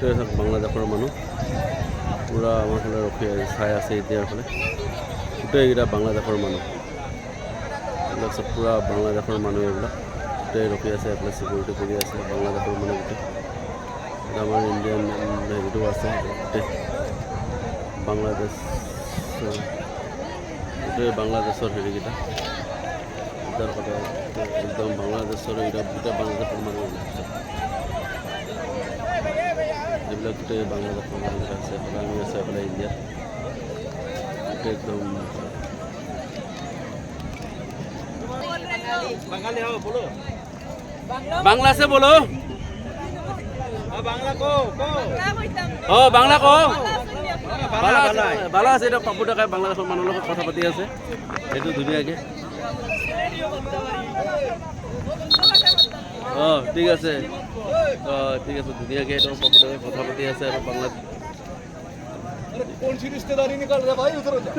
বাংলাদেশৰ মানুহ পুৰা আমাৰ ফালে ৰখি চাই আছে এতিয়াৰ ফালে গোটেইকেইটা বাংলাদেশৰ মানুহ এইবিলাক চব পুৰা বাংলাদেশৰ মানুহ এইবিলাক গোটেই ৰখি আছে এইফালে চিকিউৰিটি কৰি আছে বাংলাদেশৰ মানুহ গোটেই আমাৰ ইণ্ডিয়ান হেৰিটো আছে গোটেই বাংলাদেশ গোটেই বাংলাদেশৰ হেৰিকেইটা একদম বাংলাদেশৰ এইটা গোটেই বাংলাদেশৰ মানুহ এইবিলাক গোটেই বাংলাদেশৰ মানুহকেইটা আছে এফালে আমি আছে এফালে ইণ্ডিয়া গোটেই একদম বাংলা আছে বলো বাংলা কো বালা আছে এটা পাপু ডেকাই বাংলাদেশৰ মানুহৰ লগত কথা পাতি আছে এইটো ধুনীয়াকৈ ঠিক আছে ঠিক আছে ধুনীয়াকৈ এইটো পাপু ডেকাই কথা পাতি আছে আৰু বাংলাদেশ कौन सी रिश्तेदारी निकल रहा है भाई उधर हो जा